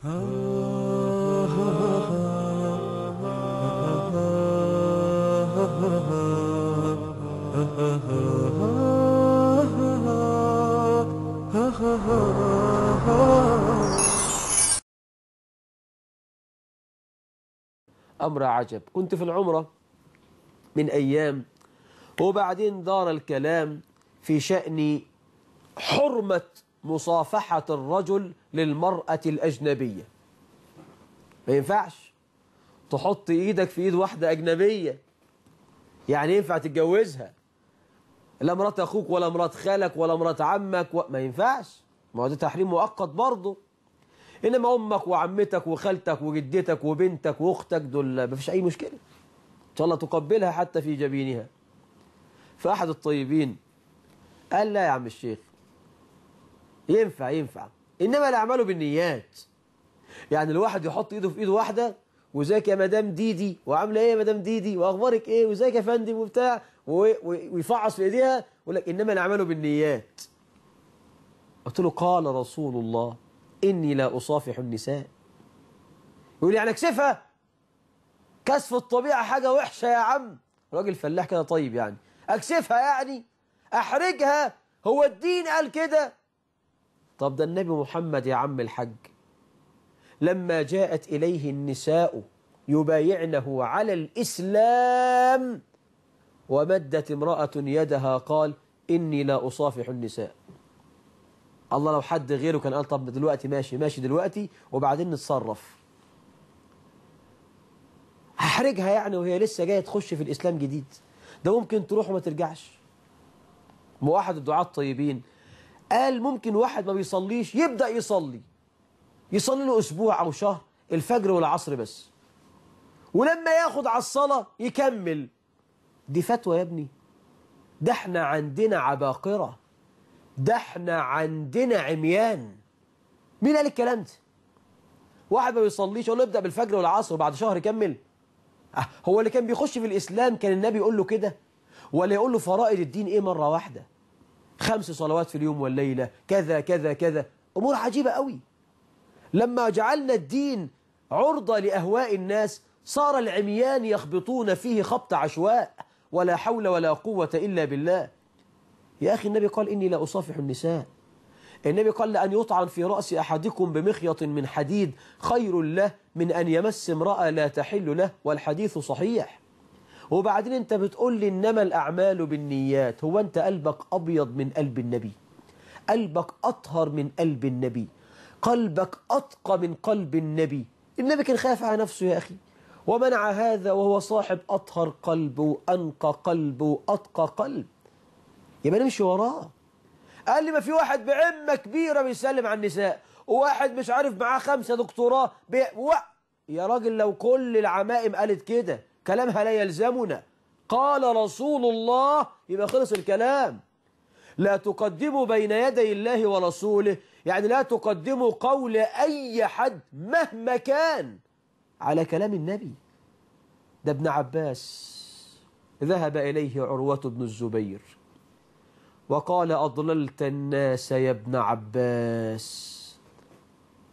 أمر عجب. كنت في العمرة من أيام، وبعدين دار الكلام في شأن حرمة مصافحة الرجل للمرأة الأجنبية. ما ينفعش تحط إيدك في إيد واحدة أجنبية، يعني ينفع تتجوزها؟ لا مرات أخوك ولا مرات خالك ولا مرات عمك ما ينفعش، ما هو ده تحريم مؤقت برضه. إنما أمك وعمتك وخالتك وجدتك وبنتك وأختك دول ما فيش أي مشكلة، إن شاء الله تقبلها حتى في جبينها. فأحد الطيبين قال لا يا عم الشيخ، ينفع إنما الأعمال بالنيات. يعني الواحد يحط إيده في إيد واحدة، وزيك يا مدام ديدي، وعاملة إيه يا مدام ديدي، وأخبارك إيه، وزيك يا فندم وبتاع، ويفعص في إيديها ويقول لك إنما الأعمال بالنيات. قلت له قال رسول الله إني لا أصافح النساء. يقول لي يعني أكسفها؟ كسف الطبيعة حاجة وحشة يا عم. راجل فلاح كده طيب، يعني أكسفها يعني أحرجها؟ هو الدين قال كده؟ طب ده النبي محمد يا عم الحج لما جاءت إليه النساء يبايعنه على الإسلام ومدت امرأة يدها قال إني لا أصافح النساء. الله لو حد غيره كان قال طب دلوقتي ماشي دلوقتي وبعدين نتصرف. هحرجها يعني وهي لسه جاية تخش في الإسلام جديد؟ ده ممكن تروح وما ترجعش. واحد الدعاة الطيبين قال ممكن واحد ما بيصليش يبدأ يصلي له أسبوع أو شهر، الفجر والعصر بس، ولما ياخد على الصلاة يكمل. دي فتوى يا ابني؟ ده احنا عندنا عباقرة، ده احنا عندنا عميان. مين قال الكلام ده؟ واحد ما بيصليش يقول له ابدأ بالفجر والعصر وبعد شهر يكمل؟ هو اللي كان بيخش في الإسلام كان النبي يقول له كده؟ ولا يقول له فرائض الدين ايه مرة واحدة؟ 5 صلوات في اليوم والليلة، كذا كذا كذا، أمور عجيبة قوي. لما جعلنا الدين عرضة لأهواء الناس صار العميان يخبطون فيه خبط عشواء، ولا حول ولا قوة إلا بالله. يا أخي النبي قال إني لا أصافح النساء. النبي قال لأن يطعن في رأس أحدكم بمخيط من حديد خير له من أن يمس امرأة لا تحل له، والحديث صحيح. وبعدين أنت بتقول لي إنما الأعمال بالنيات. هو أنت قلبك أبيض من قلب النبي؟ قلبك أطهر من قلب النبي؟ قلبك أتقى من قلب النبي؟ النبي كان خايف على نفسه يا أخي ومنع هذا وهو صاحب أطهر قلب وأنقى قلب وأتقى قلب. يبقى نمشي وراه. قال لي ما في واحد بعمة كبيرة بيسلم على النساء، وواحد مش عارف معاه 5 دكتوراه يا راجل لو كل العمائم قالت كده كلامها لا يلزمنا. قال رسول الله، يبقى خلص الكلام. لا تقدموا بين يدي الله ورسوله، يعني لا تقدموا قول أي حد مهما كان على كلام النبي. ده ابن عباس ذهب إليه عروة بن الزبير وقال أضللت الناس يا ابن عباس،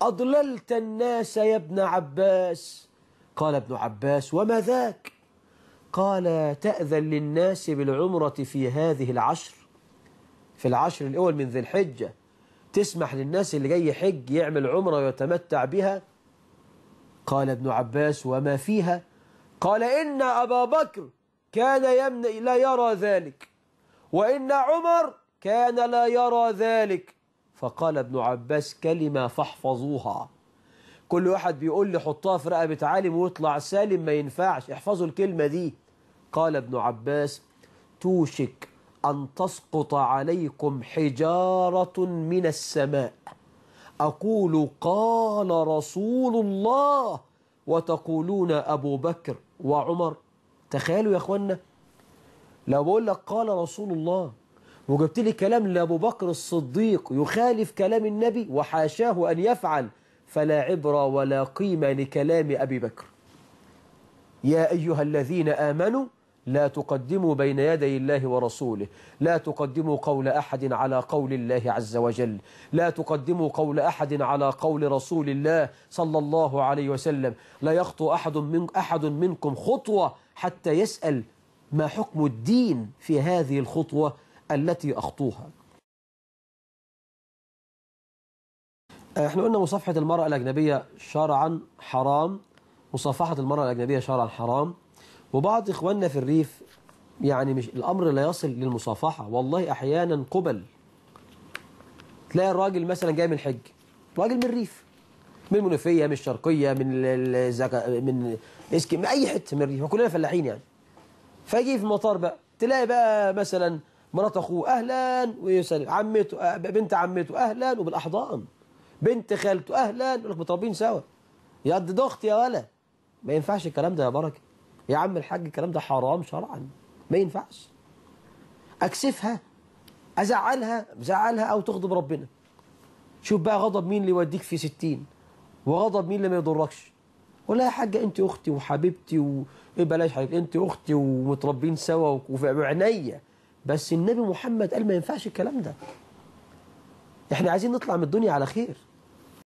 أضللت الناس يا ابن عباس. قال ابن عباس وما ذاك؟ قال تأذن للناس بالعمرة في هذه العشر، في العشر الأول من ذي الحجة، تسمح للناس اللي جاي حج يعمل عمرة ويتمتع بها؟ قال ابن عباس وما فيها؟ قال إن أبا بكر كان لا يرى ذلك، وإن عمر كان لا يرى ذلك. فقال ابن عباس كلمة فاحفظوها. كل واحد بيقول لي حطها في رقبة عالم ويطلع سالم، ما ينفعش، احفظوا الكلمة دي. قال ابن عباس توشك أن تسقط عليكم حجارة من السماء أقول قال رسول الله وتقولون أبو بكر وعمر. تخيلوا يا أخوانا لو بقول لك قال رسول الله وجبت لي كلام لأبو بكر الصديق يخالف كلام النبي وحاشاه أن يفعل، فلا عبرة ولا قيمة لكلام أبي بكر. يا أيها الذين آمنوا لا تقدموا بين يدي الله ورسوله، لا تقدموا قول أحد على قول الله عز وجل، لا تقدموا قول أحد على قول رسول الله صلى الله عليه وسلم، لا يخطو أحد منكم خطوة حتى يسأل ما حكم الدين في هذه الخطوة التي أخطوها. احنا قلنا مصافحة المرأة الأجنبية شرعا حرام، مصافحة المرأة الأجنبية شرعا حرام. وبعض إخواننا في الريف يعني مش الأمر لا يصل للمصافحة، والله أحيانا قبل تلاقي الراجل مثلا جاي من الحج، راجل من الريف، من المنوفية، من الشرقية، من اسكي، من أي حتة من الريف، وكلنا فلاحين يعني. فيجي في المطار بقى تلاقي بقى مثلا مرات أخوه أهلا ويسلم، عمته بنت عمته أهلا، وبالأحضان بنت خالته أهلا، يقول لك متربين سوا، يا قد أختي يا ولا. ما ينفعش الكلام ده يا بركة يا عم الحاج، الكلام ده حرام شرعا، ما ينفعش. أكسفها، أزعلها أو تغضب ربنا. شوف بقى غضب مين اللي يوديك في 60، وغضب مين اللي ما يضركش. ولا يا حاجة أنت أختي وحبيبتي بلاش حبيبتي، أنت أختي ومتربين سوا وفي عينيا، بس النبي محمد قال ما ينفعش الكلام ده. احنا عايزين نطلع من الدنيا على خير.